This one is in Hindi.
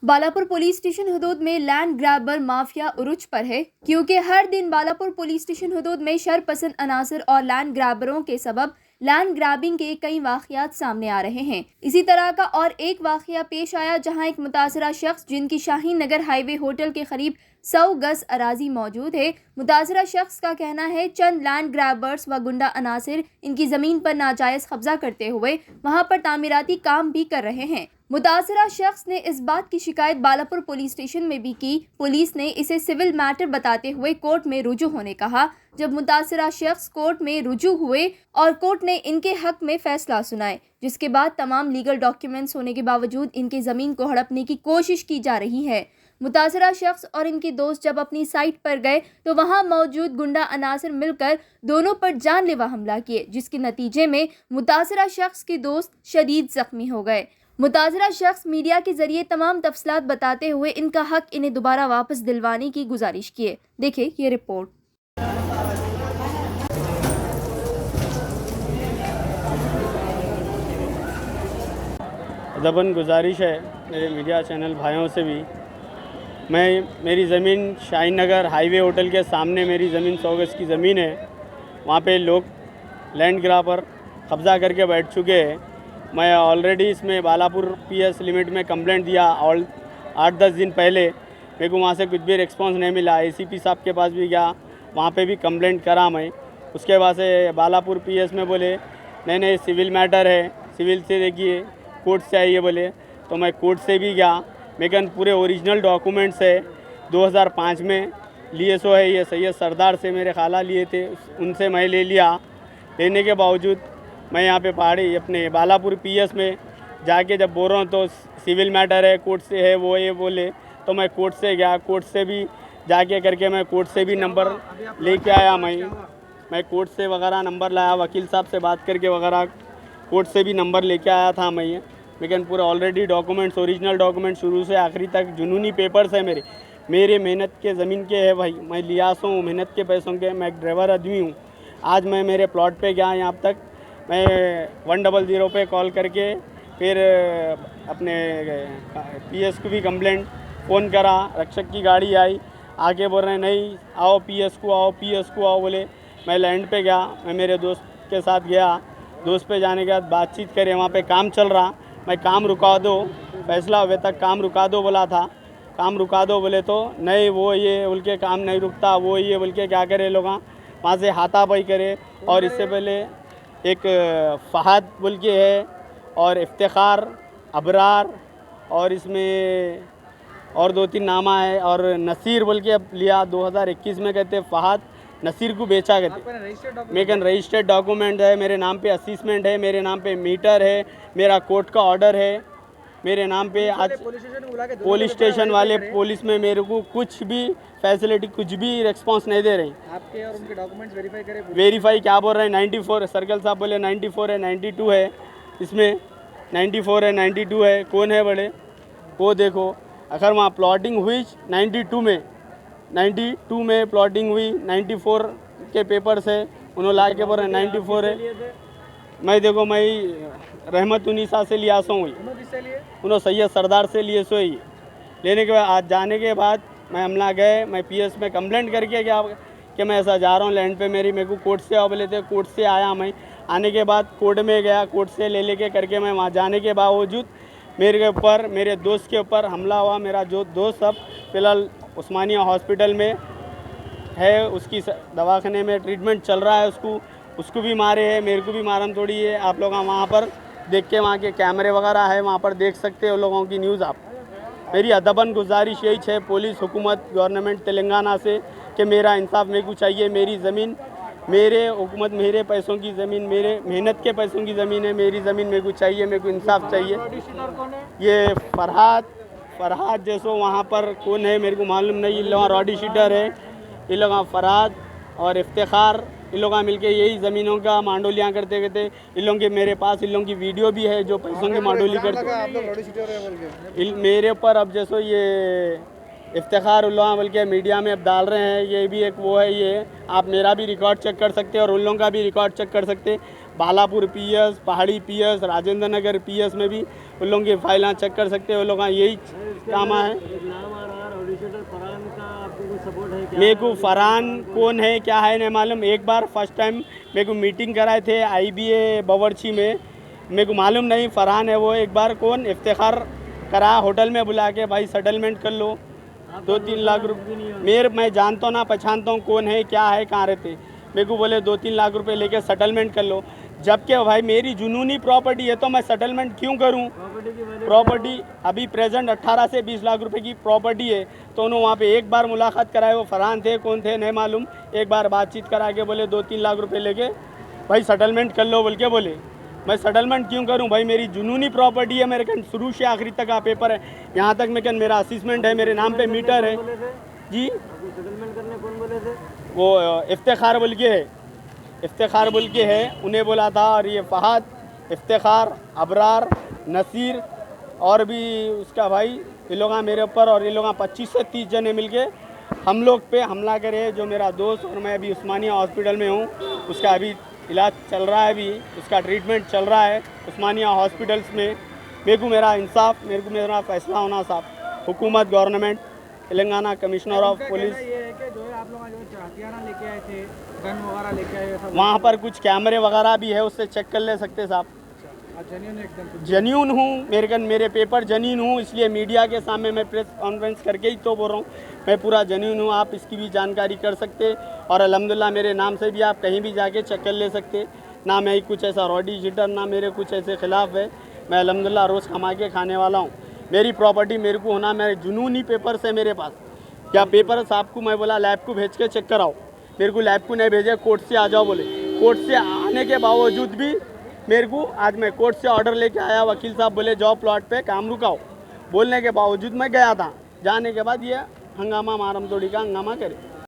बालापुर पुलिस स्टेशन हदूद में लैंड ग्रैबर माफिया उरुज पर है, क्योंकि हर दिन बालापुर पुलिस स्टेशन हदूद में शरपसंद अनासर और लैंड ग्रैबरों के सबब लैंड ग्रैबिंग के कई वाकयात सामने आ रहे हैं। इसी तरह का और एक वाकया पेश आया जहां एक मुतासरा शख्स जिनकी शाहीन नगर हाईवे होटल के करीब 100 गज अराजी मौजूद है। मुतासरा शख्स का कहना है चंद लैंड ग्रैबर्स व गुंडा अनासिर इनकी जमीन पर नाजायज कब्जा करते हुए वहां पर तामीराती काम भी कर रहे हैं। मुतासरा शख्स ने इस बात की शिकायत बालापुर पुलिस स्टेशन में भी की। पुलिस ने इसे सिविल मैटर बताते हुए कोर्ट में रुजू होने कहा। जब मुतासरा शख्स कोर्ट में रुजू हुए और कोर्ट ने इनके हक में फैसला सुनाए, जिसके बाद तमाम लीगल डॉक्यूमेंट्स होने के बावजूद इनकी ज़मीन को हड़पने की कोशिश की जा रही है। मुतासरा शख्स और इनके दोस्त जब अपनी साइट पर गए तो वहां मौजूद गुंडा अनासर मिलकर दोनों पर जानलेवा हमला किए, जिसके नतीजे में मुतासरा शख्स के दोस्त शदीद जख्मी हो गए। मुतासरा शख्स मीडिया के जरिए तमाम तफसीलात बताते हुए इनका हक इन्हें दोबारा वापस दिलवाने की गुजारिश किए। देखिए ये रिपोर्ट। अदबन गुजारिश है मेरे मीडिया चैनल भाइयों से भी, मेरी ज़मीन शाहीन नगर हाईवे होटल के सामने मेरी ज़मीन 100 गज की ज़मीन है। वहाँ पे लोग लैंड ग्रैबर कब्ज़ा करके बैठ चुके हैं। मैं ऑलरेडी इसमें बालापुर पीएस लिमिट में कंप्लेंट दिया और 8-10 दिन पहले मेरे को वहाँ से कुछ भी रिस्पांस नहीं मिला। एसीपी साहब के पास भी गया, वहाँ पे भी कंप्लेंट करा मैं। उसके बाद से बालापुर पीएस में बोले नहीं सिविल मैटर है, सिविल से देखिए कोर्ट से आइए बोले, तो मैं कोर्ट से भी गया। लेकिन पूरे ओरिजिनल डॉक्यूमेंट्स है 2005 में लिए सो है। ये सैयद सरदार से मेरे खाला लिए थे, उनसे मैं ले लिया। लेने के बावजूद मैं यहाँ पे पहाड़ी अपने बालापुर पीएस में जाके जब बोल रहा हूँ तो सिविल मैटर है, कोर्ट से है, वो ये बोले, तो मैं कोर्ट से गया। कोर्ट से भी जाके करके मैं कोर्ट से भी नंबर लेके आया। मैं कोर्ट से वगैरह नंबर लाया, वकील साहब से बात करके वगैरह कोर्ट से भी नंबर लेके आया था मैं। लेकिन पूरा ऑलरेडी डॉक्यूमेंट्स, ओरिजिनल डॉक्यूमेंट शुरू से आखिरी तक जुनूनी पेपर्स है मेरे मेहनत के ज़मीन के है भाई। मैं लियास हूँ, मेहनत के पैसों के, मैं एक ड्राइवर आदमी हूँ। आज मैं मेरे प्लॉट पे गया, यहाँ तक मैं 100 पे कॉल करके फिर अपने पीएस को भी कंप्लेंट फ़ोन करा। रक्षक की गाड़ी आई, आगे बोल रहे हैं नहीं आओ पीएस को आओ बोले। मैं लैंड पे गया, मैं मेरे दोस्त के साथ गया। दोस्त पे जाने के बाद बातचीत करे, वहाँ पे काम चल रहा। मैं काम रुका दो, फैसला हुए तक काम रुका दो बोला था। काम रुका दो बोले तो नहीं, वो ये बोल के काम नहीं रुकता, वो ये बोल के क्या करे लोग वहाँ से हाथापाई करे। और इससे पहले एक फ़हद बोल के है और इफ्तिखार, अबरार और इसमें और 2-3 नामा है और नसीर बोल के लिया 2021 में। कहते फ़हद नसीर को बेचा कहते। मेरे रजिस्टर्ड डॉक्यूमेंट है, मेरे नाम पे असिस्मेंट है, मेरे नाम पे मीटर है, मेरा कोर्ट का ऑर्डर है मेरे नाम पे। आज पुलिस स्टेशन वाले पुलिस में मेरे को कुछ भी फैसिलिटी, कुछ भी रिस्पांस नहीं दे रही। आपके और उनके डॉक्यूमेंट्स वेरीफाई करें? वेरीफाई क्या बोल रहे हैं? 94 सर्कल साहब बोले 94 है, 92 है, इसमें 94 है, 92 है। कौन है बड़े वो देखो। अगर वहाँ प्लॉटिंग हुई 92 में प्लॉटिंग हुई, 94 के पेपर से उन्होंने ला के बोल रहे 94 है। मैं देखो मैं रहमत उन्नीसा से लिया सो हुई, उन्होंने सैयद सरदार से लिए सो ही। लेने के बाद आज जाने के बाद मैं हमला गए, मैं पीएस में कंप्लेंट करके गया कि मैं ऐसा जा रहा हूँ लैंड पे, मेरे को कोर्ट से आओ बोले थे। कोर्ट से आया मैं, आने के बाद कोर्ट में गया, कोर्ट से ले करके मैं वहाँ जाने के बावजूद मेरे ऊपर, मेरे दोस्त के ऊपर हमला हुआ। मेरा जो दोस्त अब फ़िलहाल उस्मानिया हॉस्पिटल में है, उसकी दवाखाने में ट्रीटमेंट चल रहा है। उसको भी मारे हैं, मेरे को भी मारन थोड़ी है। आप लोग वहाँ पर देख के, वहाँ के कैमरे वगैरह है, वहाँ पर देख सकते हो लोगों की न्यूज़ आप। मेरी अदबन गुजारिश यही है पुलिस, हुकूमत, गवर्नमेंट तेलंगाना से कि मेरा इंसाफ मेरे को चाहिए। मेरी ज़मीन, मेरे हुकूमत, मेरे पैसों की ज़मीन, मेरे मेहनत के पैसों की ज़मीन है। मेरी ज़मीन मेरे को चाहिए, मेरे को इंसाफ चाहिए। ये फरहाद जैसो वहाँ पर कौन है मेरे को मालूम नहीं। इन लोग रॉडी शीटर है, इन लोग फरहाद और इफ्तिखार, इन लोग मिलके यही ज़मीनों का मांडोलियाँ करते इन लोगों के। मेरे पास इन लोगों की वीडियो भी है जो पैसों की मांडोली करते मेरे ऊपर। अब जैसो ये इफ्तिखार उल्ला बोल के मीडिया में अब डाल रहे हैं, ये भी एक वो है। ये आप मेरा भी रिकॉर्ड चेक कर सकते हैं और उन लोगों का भी रिकॉर्ड चेक कर सकते हैं। बालापुर पीएस, पहाड़ी पीएस, राजेंद्र नगर पीएस में भी उन लोगों की फाइलें चेक कर सकते हैं। उन लोगों का यही काम है। नाम आ रहा है ऑडिटर फरहान का, आपको कोई सपोर्ट है क्या? मेरे को फरहान कौन है क्या है नहीं मालूम। एक बार फर्स्ट टाइम मेरे को मीटिंग कराए थे IBA बावर्ची में, मेरे को मालूम नहीं फरहान है वो। एक बार कौन इफ्तिखार करा होटल में बुला के, भाई सेटलमेंट कर लो 2-3 लाख रुपये। मैं जानता हूँ ना पहचानता हूँ कौन है क्या है कहाँ रहते। मेरे को बोले 2-3 लाख रुपए लेके सेटलमेंट कर लो, जबकि भाई मेरी जुनूनी प्रॉपर्टी है तो मैं सेटलमेंट क्यों करूं? प्रॉपर्टी अभी प्रेजेंट 18 से 20 लाख रुपए की प्रॉपर्टी है। तो उन्होंने वहाँ पे एक बार मुलाकात कराए, वो फरहान थे कौन थे नहीं मालूम। एक बार बातचीत करा के बोले 2-3 लाख रुपए लेके भाई सेटलमेंट कर लो बोल के बोले। मैं सेटलमेंट क्यों करूं भाई? मेरी जुनूनी प्रॉपर्टी है, मेरे कन शुरू से आखिरी तक का पेपर है, यहाँ तक मैं कन मेरा असिस्मेंट है, मेरे नाम पे मीटर है जी। सेटलमेंट करने कौन बोले थे? वो इफ्तिखार बोल के है, इफ्तिखार बोल के है, उन्हें बोला था। और ये फहद, इफ्तिखार, अबरार, नसीर और भी उसका भाई, ये लोग मेरे ऊपर और ये लोग 25 से 30 जने मिलके हम लोग पे हमला करे। जो मेरा दोस्त और मैं अभी उस्मानिया हॉस्पिटल में हूँ, उसका अभी इलाज चल रहा है, अभी उसका ट्रीटमेंट चल रहा है उस्मानिया हॉस्पिटल्स में। मेरे को मेरा इंसाफ, मेरे को मेरा फैसला होना साहब। हुकूमत, government, Telangana commissioner of police, ये है कि जो है आप लोग जो हथियार लेके आए थे, गन वगैरह लेके आए थे, वहाँ पर कुछ कैमरे वगैरह भी है, उससे चेक कर ले सकते साहब। जेन्युइन एकदम जन्यून हूँ, मेरे पेपर जनीन हूँ, इसलिए मीडिया के सामने मैं प्रेस कॉन्फ्रेंस करके ही तो बोल रहा हूँ। मैं पूरा जनीन हूँ, आप इसकी भी जानकारी कर सकते। और अल्हम्दुलिल्लाह मेरे नाम से भी आप कहीं भी जाके चेक कर ले सकते। ना मैं कुछ ऐसा रॉडी जिटर, ना मेरे कुछ ऐसे खिलाफ है। मैं अल्हम्दुलिल्लाह रोज़ कमा के खाने वाला हूँ। मेरी प्रॉपर्टी मेरे को होना, मेरे जुनूनी पेपर्स है मेरे पास। क्या पेपर साहब को मैं बोला लैब को भेज के चेक कराओ, मेरे को लैब को नहीं भेजे, कोर्ट से आ जाओ बोले। कोर्ट से आने के बावजूद भी मेरे को, आज मैं कोर्ट से ऑर्डर लेके आया, वकील साहब बोले जाओ प्लॉट पे काम रुकाओ, बोलने के बावजूद मैं गया था। जाने के बाद ये हंगामा, मारम तोड़ी का हंगामा करे।